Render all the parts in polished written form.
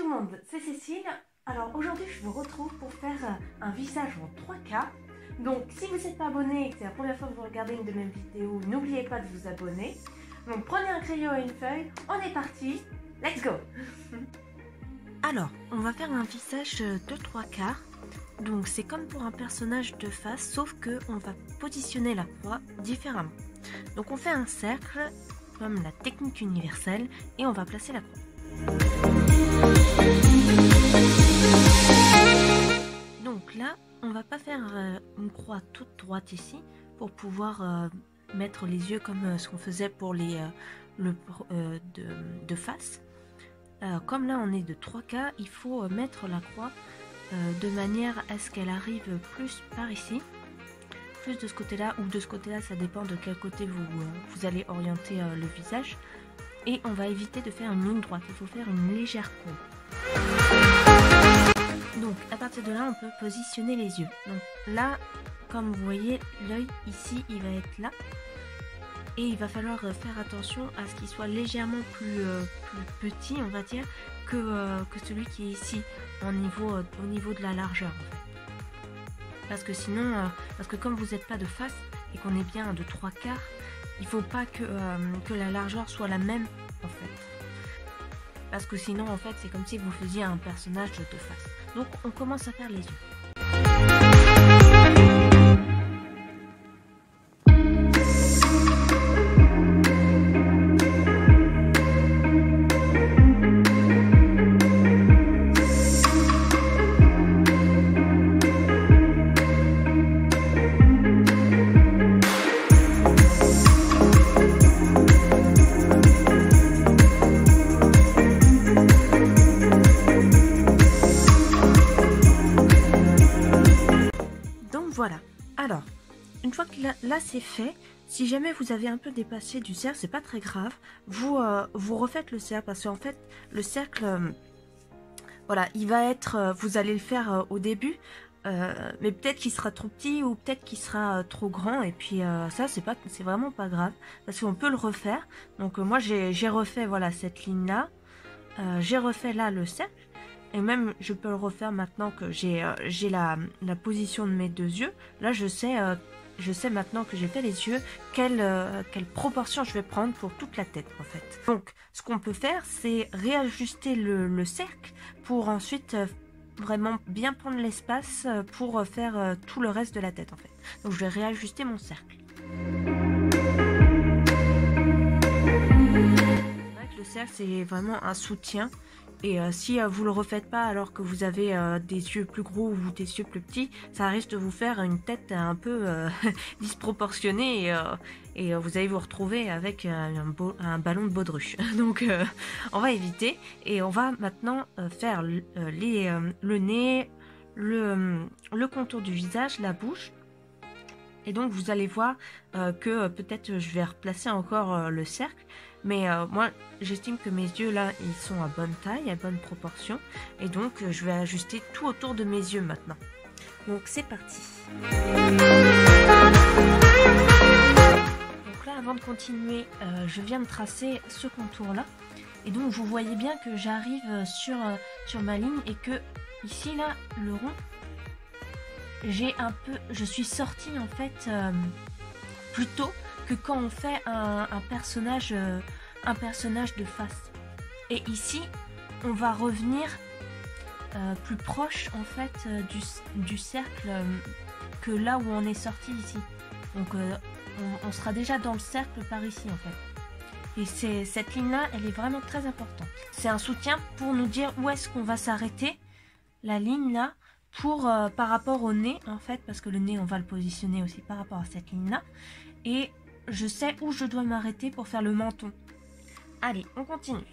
tout le monde, c'est Cécile. Alors aujourd'hui je vous retrouve pour faire un visage en 3K. Donc si vous n'êtes pas abonné et que c'est la première fois que vous regardez une de mes vidéos, n'oubliez pas de vous abonner. Donc prenez un crayon et une feuille, on est parti, let's go. Alors on va faire un visage de 3/4. Donc c'est comme pour un personnage de face, sauf que on va positionner la croix différemment. Donc on fait un cercle comme la technique universelle et on va placer la croix. Donc là, on va pas faire une croix toute droite ici pour pouvoir mettre les yeux comme ce qu'on faisait pour les de face. Comme là on est de 3K, il faut mettre la croix de manière à ce qu'elle arrive plus par ici, plus de ce côté-là ou de ce côté-là, ça dépend de quel côté vous allez orienter le visage. Et on va éviter de faire une ligne droite, il faut faire une légère courbe. Donc à partir de là, on peut positionner les yeux. Donc là, comme vous voyez, l'œil ici, il va être là. Et il va falloir faire attention à ce qu'il soit légèrement plus petit, on va dire, que celui qui est ici, au niveau de la largeur. En fait. Parce que sinon, parce que comme vous n'êtes pas de face et qu'on est bien de 3/4, il faut pas que la largeur soit la même en fait. Parce que sinon en fait c'est comme si vous faisiez un personnage de face. Donc on commence à faire les yeux. Voilà, alors, une fois que là c'est fait, si jamais vous avez un peu dépassé du cercle, c'est pas très grave, vous refaites le cercle, parce qu'en fait, le cercle, voilà, il va être, vous allez le faire au début, mais peut-être qu'il sera trop petit, ou peut-être qu'il sera trop grand, et puis ça, c'est vraiment pas grave, parce qu'on peut le refaire. Donc moi, j'ai refait, voilà, cette ligne-là, j'ai refait là le cercle, et même je peux le refaire maintenant que j'ai la position de mes deux yeux. Là je sais maintenant que j'ai fait les yeux quelle proportion je vais prendre pour toute la tête en fait. Donc ce qu'on peut faire, c'est réajuster le cercle pour ensuite vraiment bien prendre l'espace pour faire tout le reste de la tête en fait. Donc je vais réajuster mon cercle. C'est vrai que le cercle c'est vraiment un soutien. Et si vous le refaites pas alors que vous avez des yeux plus gros ou des yeux plus petits, ça risque de vous faire une tête un peu disproportionnée et vous allez vous retrouver avec un ballon de baudruche. Donc on va éviter et on va maintenant faire le nez, le contour du visage, la bouche. Et donc vous allez voir que peut-être je vais replacer encore le cercle. Mais moi j'estime que mes yeux là ils sont à bonne taille, à bonne proportion. Et donc je vais ajuster tout autour de mes yeux maintenant. Donc c'est parti. Donc là avant de continuer, je viens de tracer ce contour là. Et donc vous voyez bien que j'arrive sur ma ligne et que ici là le rond, je suis sortie en fait plus tôt que quand on fait un personnage de face. Et ici, on va revenir plus proche en fait du cercle que là où on est sorti ici. Donc on sera déjà dans le cercle par ici en fait. Et cette ligne-là, elle est vraiment très importante. C'est un soutien pour nous dire où est-ce qu'on va s'arrêter, la ligne là, par rapport au nez en fait, parce que le nez on va le positionner aussi par rapport à cette ligne-là. Et je sais où je dois m'arrêter pour faire le menton. Allez, on continue.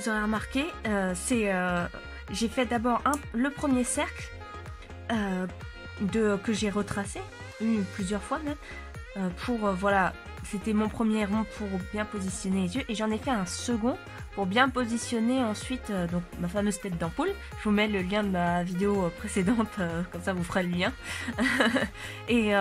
vous aurez remarqué, j'ai fait d'abord le premier cercle que j'ai retracé, plusieurs fois même, pour voilà, c'était mon premier rond pour bien positionner les yeux, et j'en ai fait un second pour bien positionner ensuite donc ma fameuse tête d'ampoule. Je vous mets le lien de ma vidéo précédente, comme ça vous ferez le lien. Et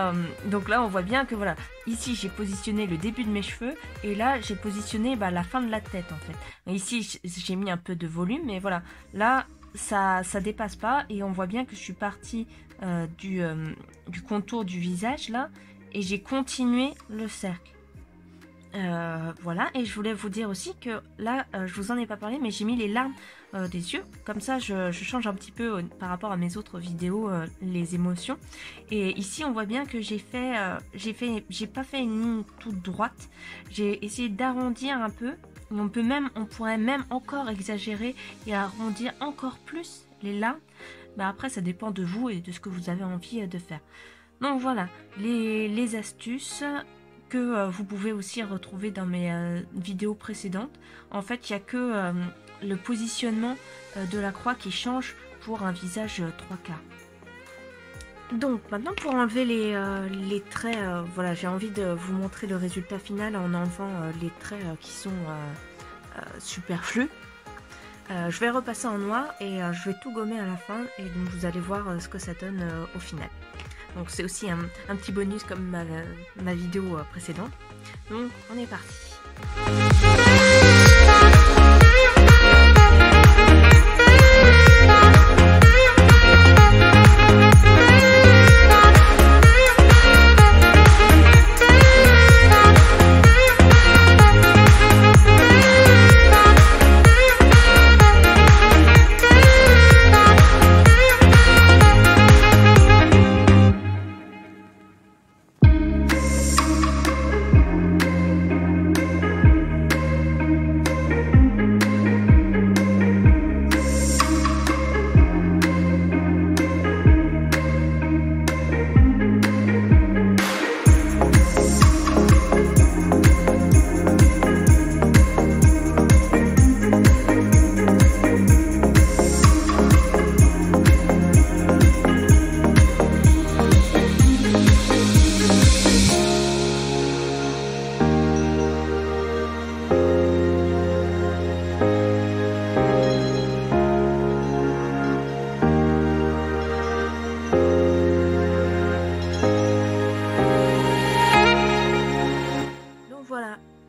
donc là on voit bien que voilà, ici j'ai positionné le début de mes cheveux, et là j'ai positionné la fin de la tête en fait. Ici j'ai mis un peu de volume, mais voilà, là ça dépasse pas, et on voit bien que je suis partie du contour du visage là, et j'ai continué le cercle. Voilà, et je voulais vous dire aussi que là, je vous en ai pas parlé, mais j'ai mis les larmes des yeux, comme ça je change un petit peu par rapport à mes autres vidéos, les émotions. Et ici on voit bien que j'ai pas fait une ligne toute droite, j'ai essayé d'arrondir un peu, et on pourrait même encore exagérer et arrondir encore plus les larmes, mais après ça dépend de vous et de ce que vous avez envie de faire. Donc voilà, les astuces que vous pouvez aussi retrouver dans mes vidéos précédentes. En fait, il n'y a que le positionnement de la croix qui change pour un visage 3/4. Donc maintenant, pour enlever les traits, voilà, j'ai envie de vous montrer le résultat final en enlevant les traits qui sont superflus. Je vais repasser en noir et je vais tout gommer à la fin, et donc vous allez voir ce que ça donne au final. Donc c'est aussi un petit bonus comme ma vidéo précédente. Donc on est parti.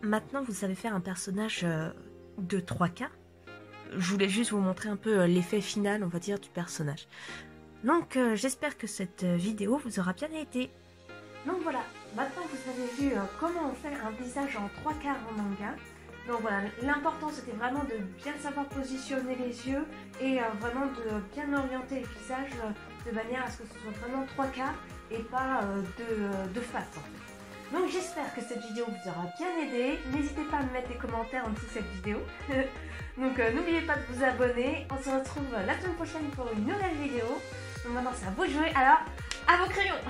Maintenant, vous savez faire un personnage de 3/4. Je voulais juste vous montrer un peu l'effet final, on va dire, du personnage. Donc, j'espère que cette vidéo vous aura bien aidé. Donc voilà, maintenant vous avez vu comment on fait un visage en 3/4 en manga. Donc voilà, l'important c'était vraiment de bien savoir positionner les yeux et vraiment de bien orienter le visage de manière à ce que ce soit vraiment 3/4 et pas de face en fait. Donc j'espère que cette vidéo vous aura bien aidé. N'hésitez pas à me mettre des commentaires en dessous de cette vidéo. Donc n'oubliez pas de vous abonner. On se retrouve la semaine prochaine pour une nouvelle vidéo. Donc maintenant c'est à vous de jouer, alors à vos crayons.